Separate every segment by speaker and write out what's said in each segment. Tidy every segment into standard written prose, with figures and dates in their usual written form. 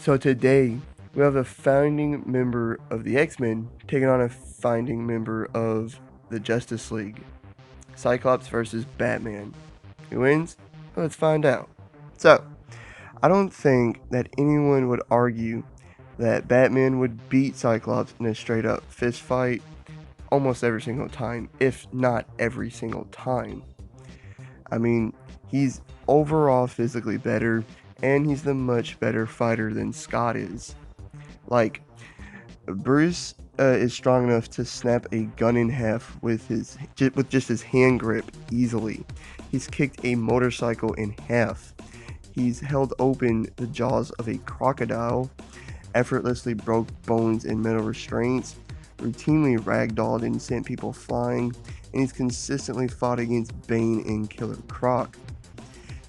Speaker 1: So today, we have a founding member of the X-Men taking on a founding member of the Justice League. Cyclops versus Batman. Who wins? Well, let's find out. So, I don't think that anyone would argue that Batman would beat Cyclops in a straight up fist fight almost every single time, if not every single time. I mean, he's overall physically better, and he's the much better fighter than Scott is. Like, Bruce is strong enough to snap a gun in half with just his hand grip easily. He's kicked a motorcycle in half. He's held open the jaws of a crocodile, effortlessly broke bones in metal restraints, routinely ragdolled and sent people flying, and he's consistently fought against Bane and Killer Croc.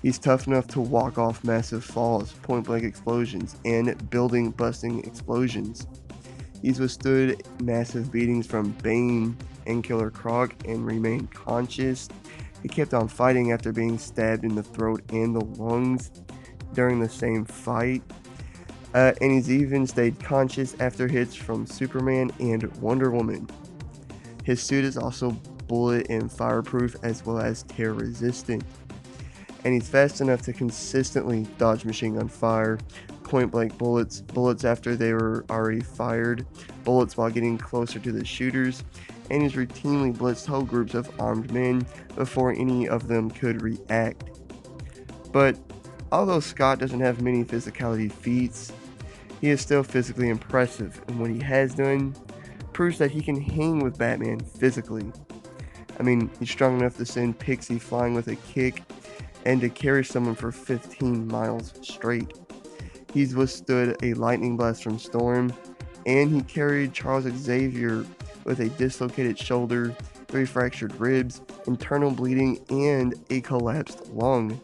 Speaker 1: He's tough enough to walk off massive falls, point-blank explosions, and building-busting explosions. He's withstood massive beatings from Bane and Killer Croc and remained conscious. He kept on fighting after being stabbed in the throat and the lungs during the same fight. And he's even stayed conscious after hits from Superman and Wonder Woman. His suit is also bullet and fireproof as well as tear resistant. And he's fast enough to consistently dodge machine gun fire, point blank bullets after they were already fired, bullets while getting closer to the shooters, and he's routinely blitzed whole groups of armed men before any of them could react. But although Scott doesn't have many physicality feats, he is still physically impressive, and what he has done proves that he can hang with Batman physically. I mean, he's strong enough to send Pixie flying with a kick and to carry someone for 15 miles straight. He's withstood a lightning blast from Storm, and he carried Charles Xavier with a dislocated shoulder, 3 fractured ribs, internal bleeding, and a collapsed lung.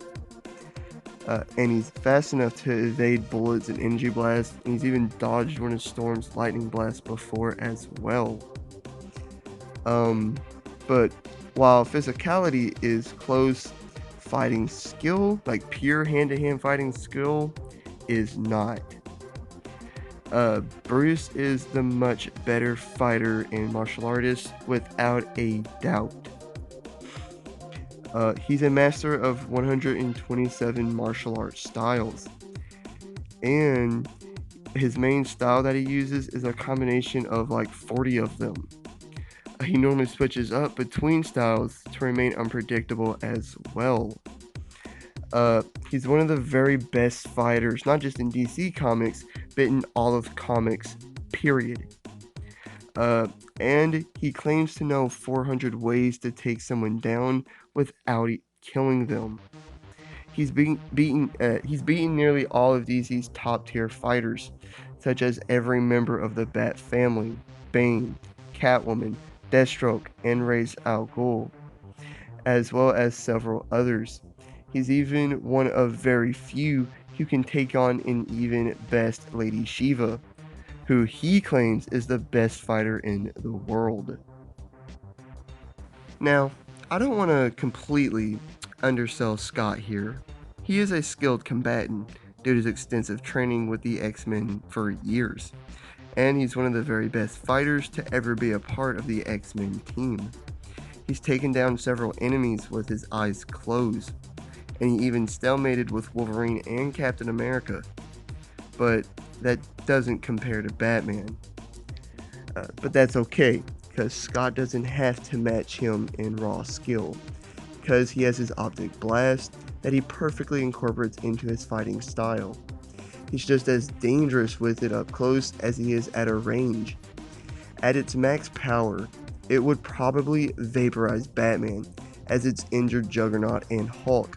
Speaker 1: And he's fast enough to evade bullets and energy blasts, and he's even dodged one of Storm's lightning blasts before as well. But while physicality is close, fighting skill, like pure hand-to-hand fighting skill, is not. Bruce is the much better fighter and martial artist without a doubt. He's a master of 127 martial arts styles, and his main style that he uses is a combination of like 40 of them. He normally switches up between styles to remain unpredictable as well. He's one of the very best fighters, not just in DC Comics, but in all of comics, period. And he claims to know 400 ways to take someone down without killing them. He's beaten nearly all of DC's top tier fighters, such as every member of the Bat family, Bane, Catwoman, Deathstroke, and Ra's al Ghul, as well as several others. He's even one of very few who can take on an even best Lady Shiva, who he claims is the best fighter in the world. Now, I don't want to completely undersell Scott here. He is a skilled combatant due to his extensive training with the X-Men for years, and he's one of the very best fighters to ever be a part of the X-Men team. He's taken down several enemies with his eyes closed, and he even stalemated with Wolverine and Captain America. But that doesn't compare to Batman. But that's okay, because Scott doesn't have to match him in raw skill, because he has his optic blast that he perfectly incorporates into his fighting style. He's just as dangerous with it up close as he is at a range. At its max power, it would probably vaporize Batman, as it's injured Juggernaut and Hulk.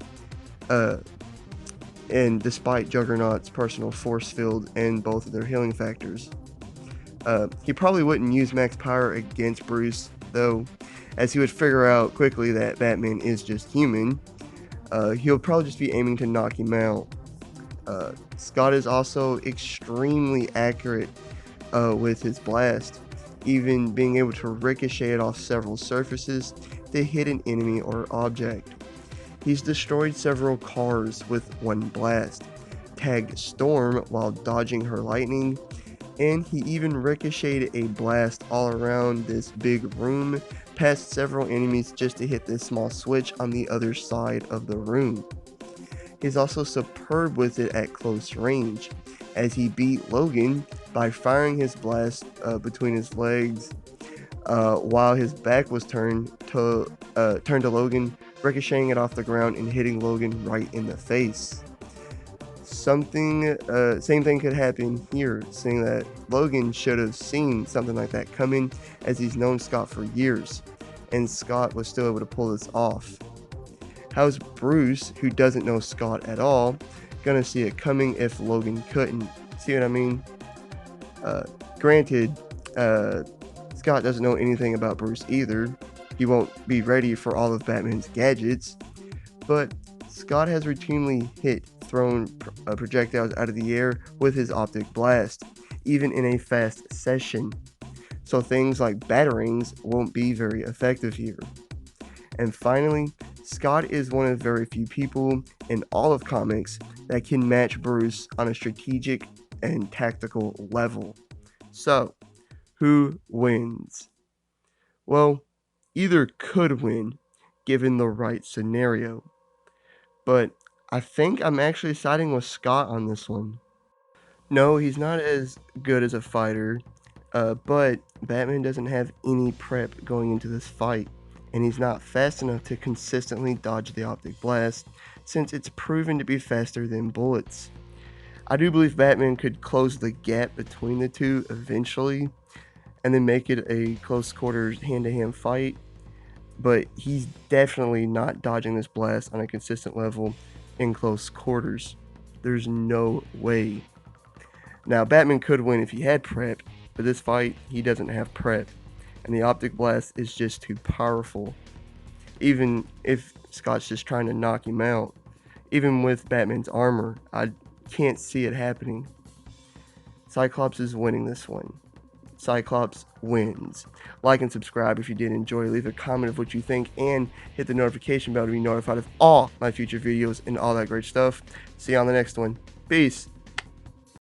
Speaker 1: And despite Juggernaut's personal force field and both of their healing factors. He probably wouldn't use max power against Bruce, though, as he would figure out quickly that Batman is just human. He'll probably just be aiming to knock him out. Scott is also extremely accurate with his blast, even being able to ricochet it off several surfaces to hit an enemy or object. He's destroyed several cars with one blast, tagged Storm while dodging her lightning, and he even ricocheted a blast all around this big room past several enemies just to hit this small switch on the other side of the room. He's also superb with it at close range, as he beat Logan by firing his blast between his legs while his back was turned to Logan, ricocheting it off the ground and hitting Logan right in the face. Same thing could happen here, seeing that Logan should have seen something like that coming, as he's known Scott for years, and Scott was still able to pull this off. How's Bruce, who doesn't know Scott at all, gonna see it coming if Logan couldn't? See what I mean? Granted, Scott doesn't know anything about Bruce either. He won't be ready for all of Batman's gadgets, but Scott has routinely thrown projectiles out of the air with his optic blast, even in a fast session. So things like batarangs won't be very effective here. And finally, Scott is one of very few people in all of comics that can match Bruce on a strategic and tactical level. So, who wins? Well, either could win given the right scenario, but I think I'm actually siding with Scott on this one. No, he's not as good as a fighter, but Batman doesn't have any prep going into this fight, and he's not fast enough to consistently dodge the optic blast, since it's proven to be faster than bullets. I do believe Batman could close the gap between the two eventually, and then make it a close quarters hand-to-hand fight, but he's definitely not dodging this blast on a consistent level in close quarters. There's no way. Now, Batman could win if he had prep, but this fight, he doesn't have prep, and the optic blast is just too powerful. Even if Scott's just trying to knock him out, even with Batman's armor, I can't see it happening. Cyclops is winning this one. Cyclops wins. Like and subscribe if you did enjoy. Leave a comment of what you think and hit the notification bell to be notified of all my future videos and all that great stuff. See you on the next one. Peace.